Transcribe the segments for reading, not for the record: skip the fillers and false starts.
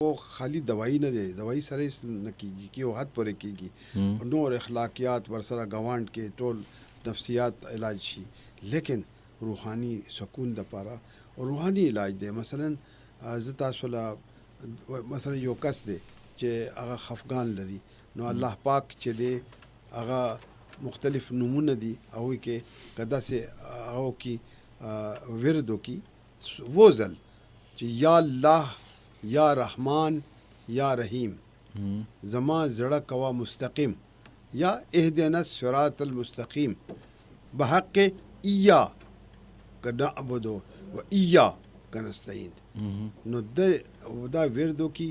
او خالی دوايي نه دی، دوايي سره نه کیږي کې او حد پورې کیږي، نور اخلاقیات ورسره غواند کې ټول نفسیات علاج شي، لیکن روحاني سکون د پاره او روحاني علاج دی. مثلا زه تاسو له مثلا یو کس دی چې هغه خفګان لري، نو الله پاک چې دی هغه مختلف نمونه دي هغوی کې که داسې هغو کې وردو کې وہ ځل چې یا الله یا رحمان یا رحیم زما زړه کوا مستقیم، یا اهدنا الصراط المستقیم بحق ایاک نعبد و ایاک نستعین. نو دا وردو کې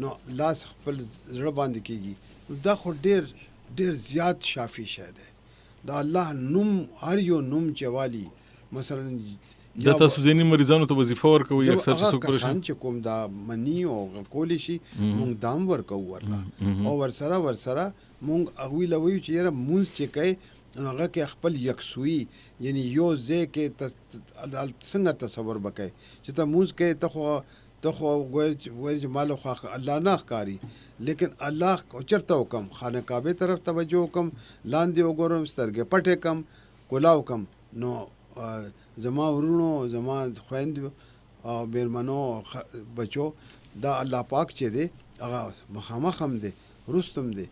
نو لاس خپل زړه باندې کېږي، نو دا خو ډېر زیات شافي شی دی. دا الله نوم هر یو نوم چې والي مثلا دا تاسو ځینې مریضانو ته وظیفه ورکوي اکثر چې څوک کسان چې کوم دا مني او کولی شي مونږ دام ورکوو ورله، او ورسره مونږ هغوی له وایو چې یاره مونځ چې کوي هغه کې خپل یکسوي، یعنی یو ځای کې څنګه تصور به کوي چې ته مونځ کوې ته خو وایي چې مالو خوا الله نه ښکاري، لیکن الله چېرته وکم خانه کعبې طرف توجه وکم، لاندې وګورم سترګې پټې کم کلاو کم. نو زما ورونو زما خویندو او بیرمنو بچو دا الله پاک چې دی هغه مخامخ هم دی رستم دی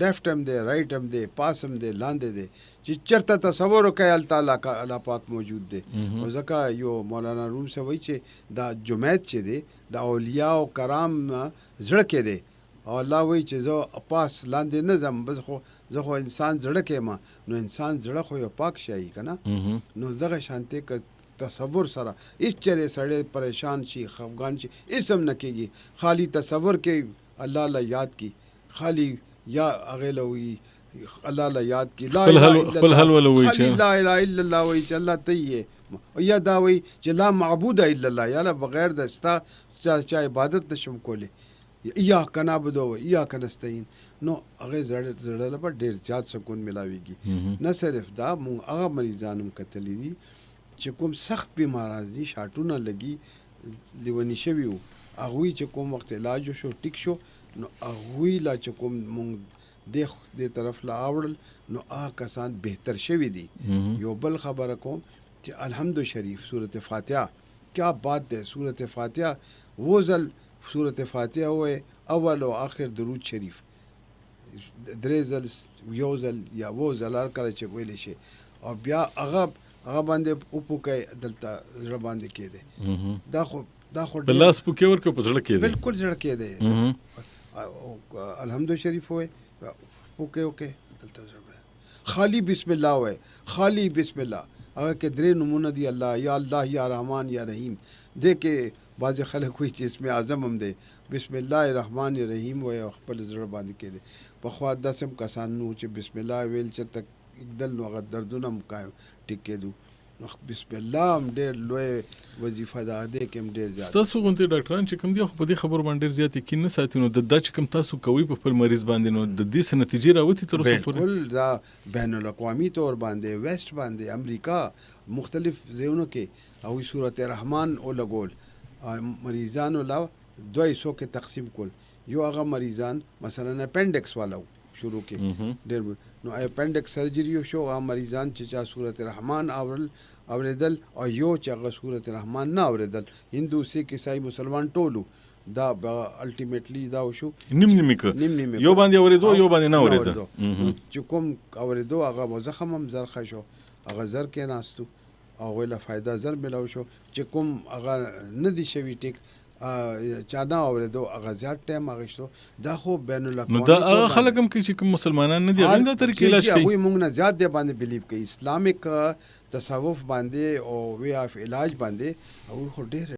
لیفټ هم دی رائټ هم دی پاس هم دی لاندې دی چې چېرته تصور وکړئ الله پاک موجود دی. او ځکه یو مولانا روم صاحب وایي چې دا جمعیت چې دی د اولیاء او کرام زړه کې دی، او الله وایي چې زه پاس لاندې نه ځم، بس خو زه خو انسان زړه کې یم. نو انسان زړه خو یو پاک شی که نه، نو دغه شانتې که تصور سره هېڅ چېرې سړی پریشان شي خفګان شي هېڅ هم نه کېږي، خالی تصور کې الله له یاد کی، خالی یا هغې له وایي الله له یاد کی، لا اله الا الله، خالی لا اله الا الله وایي چې الله ته یې، یا دا وایي چې لا معبود الا الله، یا بغیر د ستا چا عبادت نشم کولی، ایاک نعبد و ایاک نستعین. نو هغې زړه له به ډېر زیات سکون ملاویږي. نه صرف دا مونږ هغه مریضان هم کتلی دي چې کوم سخت بیماران دي، شاټونه لګي لیوني شوي وو، هغوی چې کوم وخت علاج وشو ټیک شو، نو هغوی لا چې کوم مونږ دې طرف لا اوړل، نو هغه کسان بهتر شوي دي. یو بل خبره کوم چې الحمد شریف صورت فاتحه کیا بات ہے، صورت فاتحه وہ ځل صورت فاتحه وای اول او آخر درود شریف درې ځل یو ځل یا و ځل هر کله چې ویلی شي، او بیا هغه باندې وپوکئ دلته زړه باندې کېدی. دا خو لاس پوکې ورکړه په زړه کېدی، بالکل زړه کېدی. الحمد شریف وای پوکې وکې دلته زړه خالی بسم الله وای، خالی بسم الله هغه کې درې نومونه دي، الله یا رحمان یا رحیم. دې کې بعضې خلک وایي چې اسم اعظم هم دی، بسم الله الرحمن الرحیم وایي او خپل زړه باندې کېدی. پخوا داسې هم کسان نو چې بسم الله ویل چېرته اکدل نو هغه دردونه هم ټیک کېدو. نو بسم الله هم ډېر لوی وظیفه ده، دې کې هم ډېر زیات. ستاسو غوندې ډاکټران چې کوم دي خو په دې خبرو باندې ډېر زیات یقین نه ساتي، نو دا چې کوم تاسو کوئ په خپل مریض باندې، نو د دې څه نتیجې راوتې تر اوسه پورې؟ بالکل دا بین الاقوامي طور باندې ویسټ باندې امریکا مختلف ځایونو کې هغوی صورت رحمان ولګول، مریضانو لا 200 کې تقسیم کول. یو هغه مریضان مثلا اپینډکس والا شروع کې ډېر، نو اپینډکس سرجری شو، هغه مریضان چې چا صورت رحمان اوریدل او یو چې هغه صورت رحمان نه اوریدل، هندو سیک عیسائی مسلمان ټولو دا الټیمیټلی دا وشو نیم یو باندې اوریدو یو باندې نه اوریدو. چې کوم اوریدو هغه زخم هم زرخه شو، هغه زر کې ناستو او ویله فایده زر ملاو شو. چې کوم هغه نه دي شوي ټیک چا نه اورېدو هغه زیات ټایم اخیستو. دا خو بین الاقوامي نو دا هغه خلک هم کوي چې کوم مسلمانان نه دي هغه دا طریقې علاج کوي، هغوی موږ نه زیات دی باندې بلیو کوي، اسلامیک تصوف باندې او وی آف علاج باندې هغوی خو ډېر